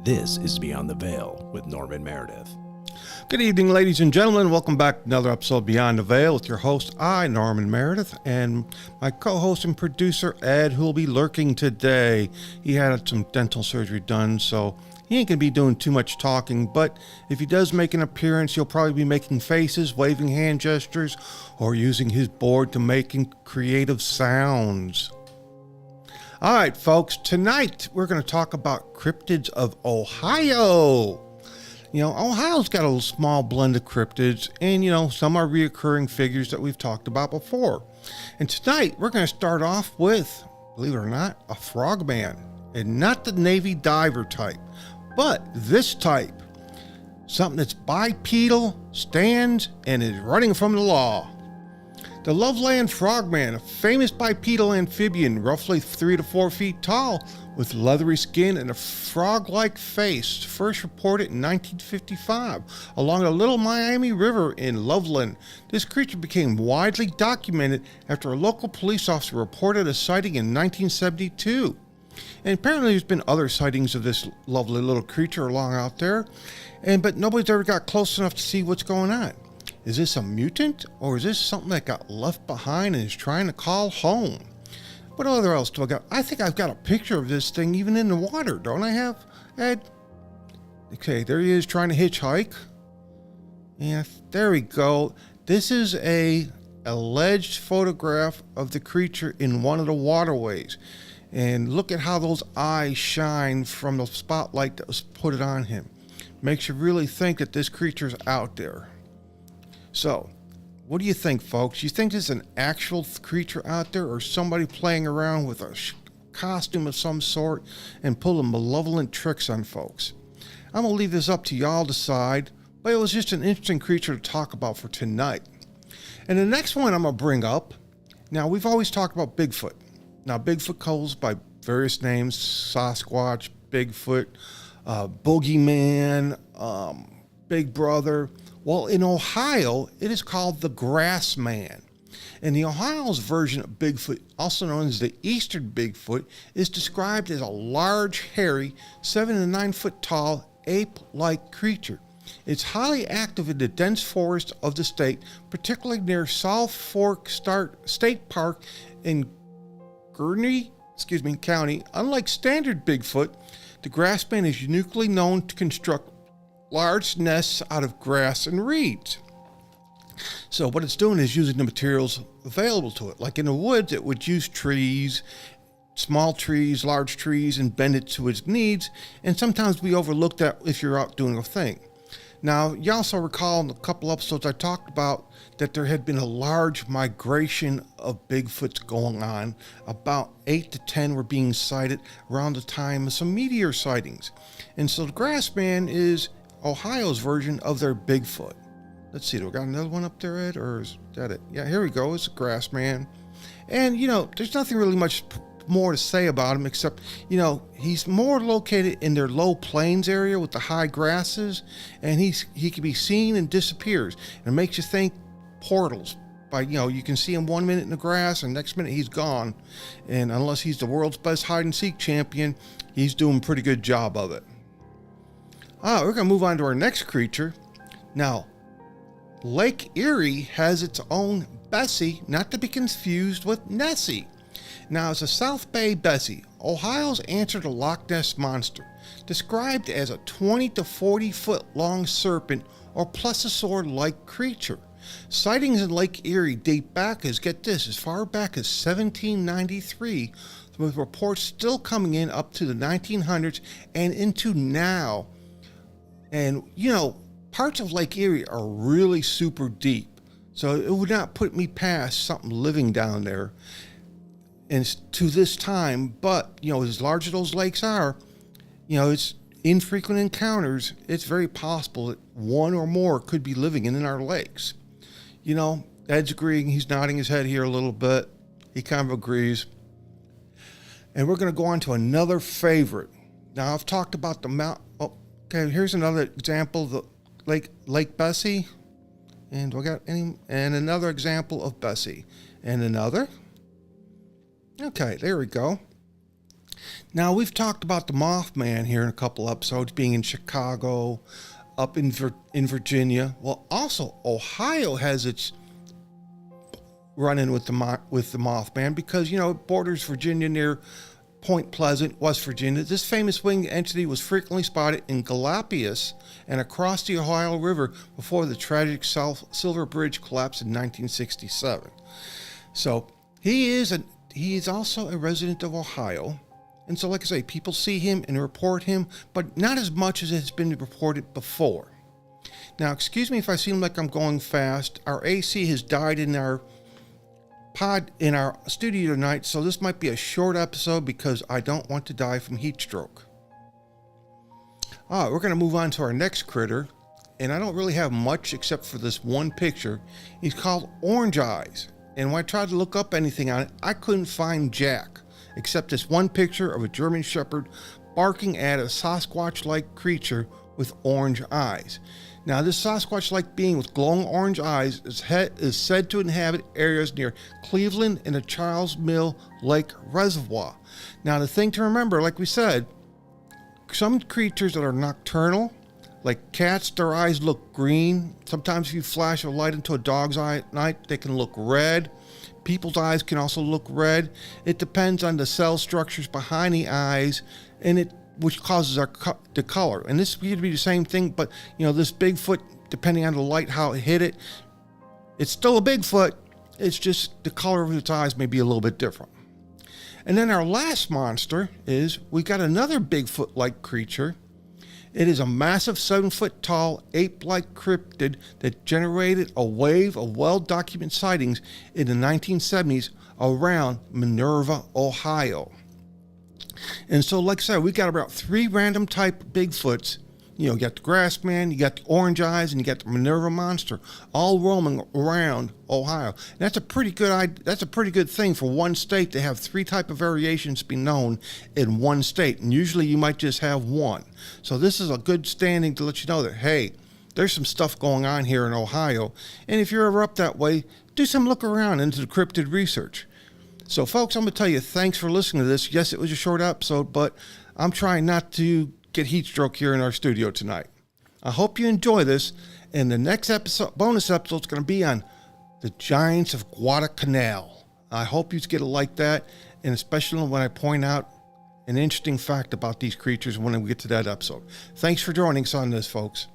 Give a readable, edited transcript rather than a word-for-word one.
This is Beyond the Veil with Norman Meredith. Good evening, ladies and gentlemen. Welcome back to another episode of Beyond the Veil with your host, Norman Meredith, and my co-host and producer, Ed, who will be lurking today. He had some dental surgery done, so he ain't going to be doing too much talking, but if he does make an appearance, he'll probably be making faces, waving hand gestures, or using his board to making creative sounds. All right, folks, tonight we're going to talk about cryptids of Ohio. You know, Ohio's got a small blend of cryptids, and, some are reoccurring figures that we've talked about before. And tonight, we're going to start off with, believe it or not, a frogman. And not the Navy diver type, but this type. Something that's bipedal, stands, and is running from the law. The Loveland frogman, a famous bipedal amphibian, roughly 3 to 4 feet tall, with leathery skin and a frog-like face, first reported in 1955 along the Little Miami River in Loveland. This creature became widely documented after a local police officer reported a sighting in 1972. And apparently there's been other sightings of this lovely little creature along out there, but nobody's ever got close enough to see what's going on. Is this a mutant, or is this something that got left behind and is trying to call home? What other else do I got? I think I've got a picture of this thing even in the water, don't I have, Ed? Okay, there he is trying to hitchhike. Yeah, there we go. This is a alleged photograph of the creature in one of the waterways. And look at how those eyes shine from the spotlight that was put on him. Makes you really think that this creature's out there. So, what do you think, folks? You think there's an actual creature out there, or somebody playing around with a costume of some sort and pulling malevolent tricks on folks? I'm going to leave this up to y'all to decide, but it was just an interesting creature to talk about for tonight. And the next one I'm going to bring up, now we've always talked about Bigfoot. Now, Bigfoot goes by various names: Sasquatch, Bigfoot, Boogeyman, Big Brother. Well, in Ohio, it is called the Grassman. And the Ohio's version of Bigfoot, also known as the Eastern Bigfoot, is described as a large, hairy, 7 to 9 foot tall, ape-like creature. It's highly active in the dense forest of the state, particularly near South Fork State Park in Gurnee County. Unlike standard Bigfoot, the Grassman is uniquely known to construct large nests out of grass and reeds. So what it's doing is using the materials available to it. Like in the woods, it would use trees, small trees, large trees, and bend it to its needs. And sometimes we overlook that if you're out doing a thing. Now, you also recall in a couple episodes I talked about that there had been a large migration of Bigfoots going on. About 8 to 10 were being sighted around the time of some meteor sightings. And so the Grassman is Ohio's version of their Bigfoot. Let's see, do we got another one up there, Ed, or is that it? Yeah, here we go. It's a Grassman. And, there's nothing really much more to say about him except, he's more located in their low plains area with the high grasses, and he can be seen and disappears. And it makes you think portals. You can see him 1 minute in the grass, and next minute he's gone. And unless he's the world's best hide-and-seek champion, he's doing a pretty good job of it. We're going to move on to our next creature. Now, Lake Erie has its own Bessie, not to be confused with Nessie. Now, it's a South Bay Bessie, Ohio's answer to Loch Ness Monster, described as a 20 to 40 foot long serpent or plesiosaur-like creature. Sightings in Lake Erie date back as far back as 1793, with reports still coming in up to the 1900s and into now. And, parts of Lake Erie are really super deep, so it would not put me past something living down there. And to this time, but, as large as those lakes are, it's infrequent encounters. It's very possible that one or more could be living in our lakes. Ed's agreeing. He's nodding his head here a little bit. He kind of agrees. And we're going to go on to another favorite. Now, I've talked about the mount. Okay, here's another example of the Lake Bessie. And do I got any? And another example of Bessie. And another. Okay, there we go. Now, we've talked about the Mothman here in a couple episodes, being in Chicago, up in Virginia. Well, also, Ohio has its run-in with the Mothman because, it borders Virginia near Point Pleasant, West Virginia. This famous winged entity was frequently spotted in Gallipolis and across the Ohio River before the tragic Silver Bridge collapsed in 1967. So he is also a resident of Ohio. And so, like I say, people see him and report him, but not as much as has been reported before. Now, excuse me if I seem like I'm going fast. Our AC has died in our studio tonight, so this might be a short episode because I don't want to die from heat stroke. We're going to move on to our next critter, and I don't really have much except for this one picture. He's called Orange Eyes, and when I tried to look up anything on it, I couldn't find jack, except this one picture of a German Shepherd barking at a Sasquatch-like creature with orange eyes. Now, this Sasquatch-like being with glowing orange eyes is said to inhabit areas near Cleveland and the Charles Mill Lake Reservoir. Now, the thing to remember, like we said, some creatures that are nocturnal, like cats, their eyes look green. Sometimes if you flash a light into a dog's eye at night, they can look red. People's eyes can also look red. It depends on the cell structures behind the eyes, and which causes the color. And this would be the same thing, but this Bigfoot, depending on the light, how it hit it, it's still a Bigfoot. It's just the color of its eyes may be a little bit different. And then our last monster is, we got another Bigfoot-like creature. It is a massive 7-foot tall ape-like cryptid that generated a wave of well-documented sightings in the 1970s around Minerva, Ohio. And so, like I said, we got about 3 random type Bigfoots. You got the Grassman, you got the Orange Eyes, and you got the Minerva Monster, all roaming around Ohio. And that's a pretty good thing for one state to have 3 type of variations be known in one state. And usually you might just have one. So this is a good standing to let you know that, hey, there's some stuff going on here in Ohio. And if you're ever up that way, do some look around into the cryptid research. So, folks, I'm going to tell you, thanks for listening to this. Yes, it was a short episode, but I'm trying not to get heat stroke here in our studio tonight. I hope you enjoy this, and the next bonus episode is going to be on the Giants of Guadalcanal. I hope you get it like that, and especially when I point out an interesting fact about these creatures when we get to that episode. Thanks for joining us on this, folks.